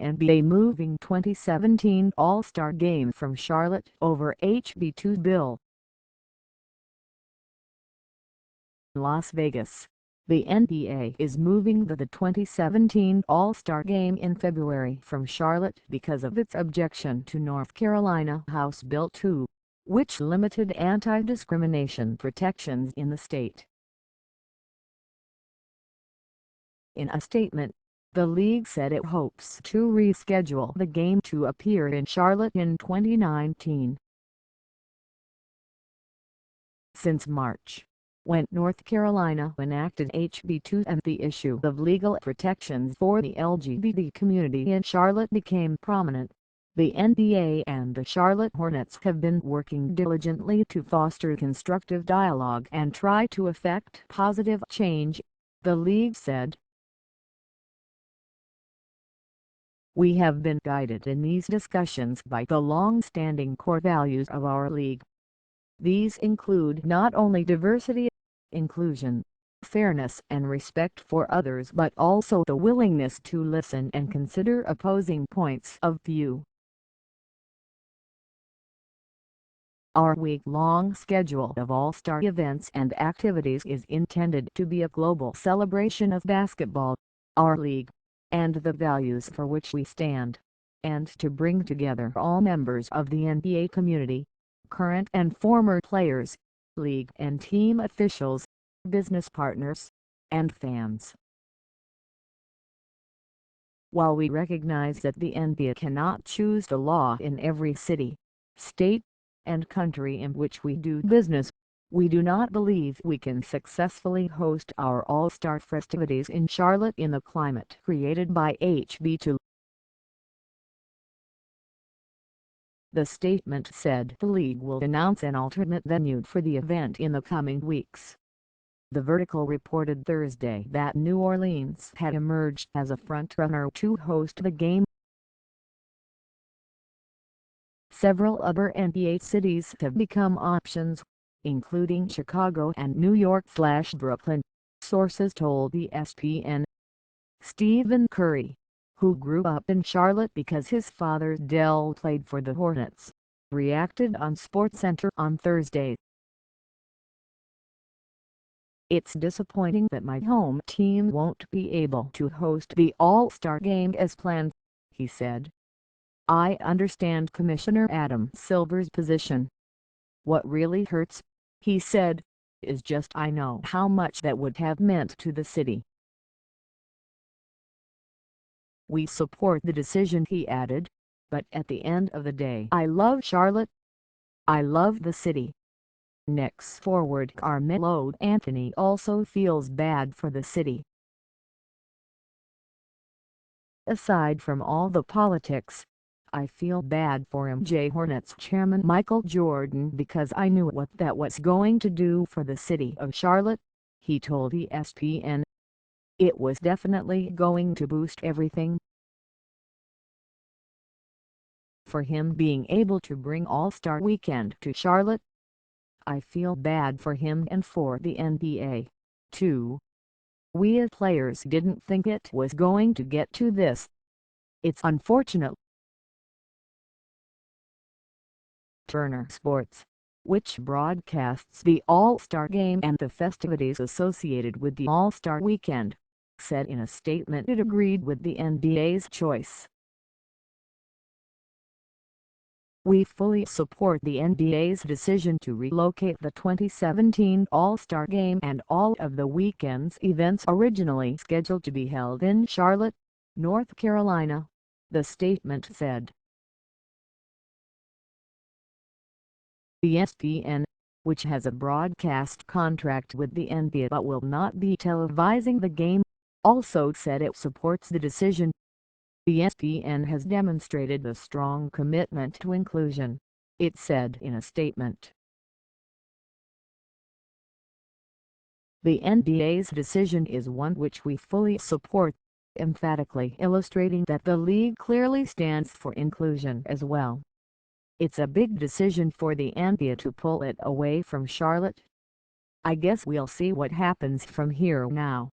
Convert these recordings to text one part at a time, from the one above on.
NBA moving 2017 All-Star Game from Charlotte over HB2 bill. Las Vegas. The NBA is moving the 2017 All-Star Game in February from Charlotte because of its objection to North Carolina House Bill 2, which limited anti-discrimination protections in the state. In a statement, the league said it hopes to reschedule the game to appear in Charlotte in 2019. Since March, when North Carolina enacted HB2 and the issue of legal protections for the LGBT community in Charlotte became prominent, the NBA and the Charlotte Hornets have been working diligently to foster constructive dialogue and try to effect positive change, the league said. We have been guided in these discussions by the long-standing core values of our league. These include not only diversity, inclusion, fairness and respect for others but also the willingness to listen and consider opposing points of view. Our week-long schedule of all-star events and activities is intended to be a global celebration of basketball, our league, and the values for which we stand, and to bring together all members of the NBA community, current and former players, league and team officials, business partners, and fans. While we recognize that the NBA cannot choose the law in every city, state, and country in which we do business, we do not believe we can successfully host our All-Star festivities in Charlotte in the climate created by HB2. The statement said the league will announce an alternate venue for the event in the coming weeks. The Vertical reported Thursday that New Orleans had emerged as a frontrunner to host the game. Several other NBA cities have become options, including Chicago and New York/Brooklyn, sources told ESPN. Stephen Curry, who grew up in Charlotte because his father Dell played for the Hornets, reacted on SportsCenter on Thursday. "It's disappointing that my home team won't be able to host the All-Star Game as planned," he said. "I understand Commissioner Adam Silver's position. What really hurts," he said, "is just I know how much that would have meant to the city." "We support the decision," he added, "but at the end of the day I love Charlotte. I love the city." Knicks forward Carmelo Anthony also feels bad for the city. "Aside from all the politics, I feel bad for MJ Hornets chairman Michael Jordan because I knew what that was going to do for the city of Charlotte," he told ESPN. "It was definitely going to boost everything. For him being able to bring All-Star Weekend to Charlotte, I feel bad for him and for the NBA, too. We as players didn't think it was going to get to this. It's unfortunate." Turner Sports, which broadcasts the All-Star Game and the festivities associated with the All-Star Weekend, said in a statement it agreed with the NBA's choice. "We fully support the NBA's decision to relocate the 2017 All-Star Game and all of the weekend's events originally scheduled to be held in Charlotte, North Carolina," the statement said. ESPN, which has a broadcast contract with the NBA but will not be televising the game, also said it supports the decision. ESPN has demonstrated a strong commitment to inclusion, it said in a statement. "The NBA's decision is one which we fully support," emphatically illustrating that the league clearly stands for inclusion as well. "It's a big decision for the NBA to pull it away from Charlotte. I guess we'll see what happens from here now."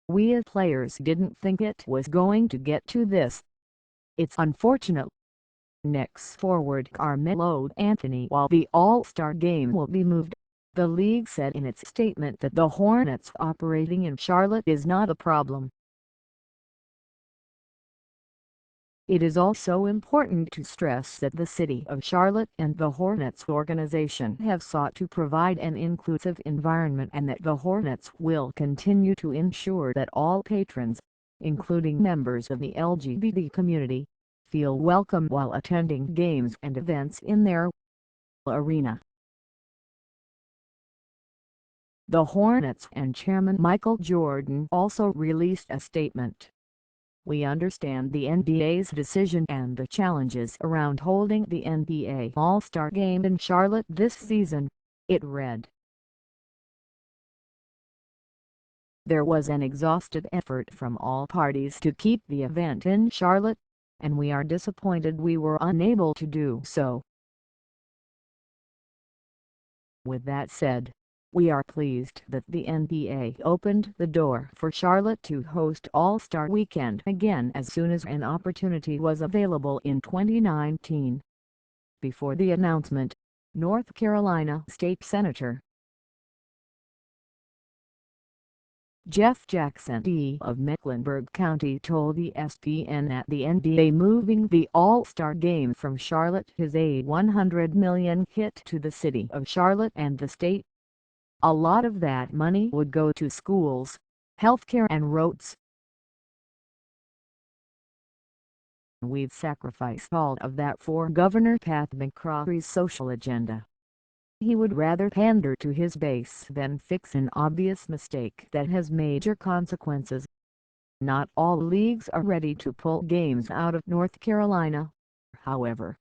"We as players didn't think it was going to get to this. It's unfortunate." Knicks forward Carmelo Anthony, while the All-Star game will be moved, the league said in its statement that the Hornets operating in Charlotte is not a problem. It is also important to stress that the City of Charlotte and the Hornets organization have sought to provide an inclusive environment and that the Hornets will continue to ensure that all patrons, including members of the LGBT community, feel welcome while attending games and events in their arena. The Hornets and Chairman Michael Jordan also released a statement. "We understand the NBA's decision and the challenges around holding the NBA All-Star Game in Charlotte this season," it read. "There was an exhaustive effort from all parties to keep the event in Charlotte, and we are disappointed we were unable to do so. With that said, we are pleased that the NBA opened the door for Charlotte to host All-Star Weekend again as soon as an opportunity was available in 2019. Before the announcement, North Carolina State Senator Jeff Jackson of Mecklenbu County told ESPN that the NBA moving the All-Star Game from Charlotte is a $100 million hit to the city of Charlotte and the state. A lot of that money would go to schools, healthcare and roads. We've sacrificed all of that for Governor Pat McCrory's social agenda. He would rather pander to his base than fix an obvious mistake that has major consequences. Not all leagues are ready to pull games out of North Carolina, however."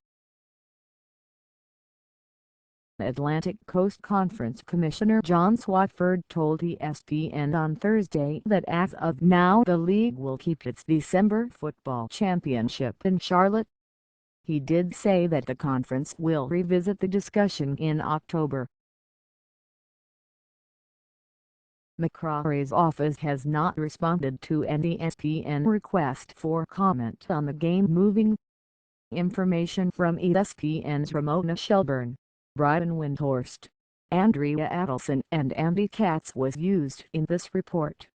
Atlantic Coast Conference Commissioner John Swafford told ESPN on Thursday that as of now the league will keep its December football championship in Charlotte. He did say that the conference will revisit the discussion in October. McCrory's office has not responded to an ESPN request for comment on the game moving. Information from ESPN's Ramona Shelburne, Brian Windhorst, Andrea Adelson and Andy Katz was used in this report.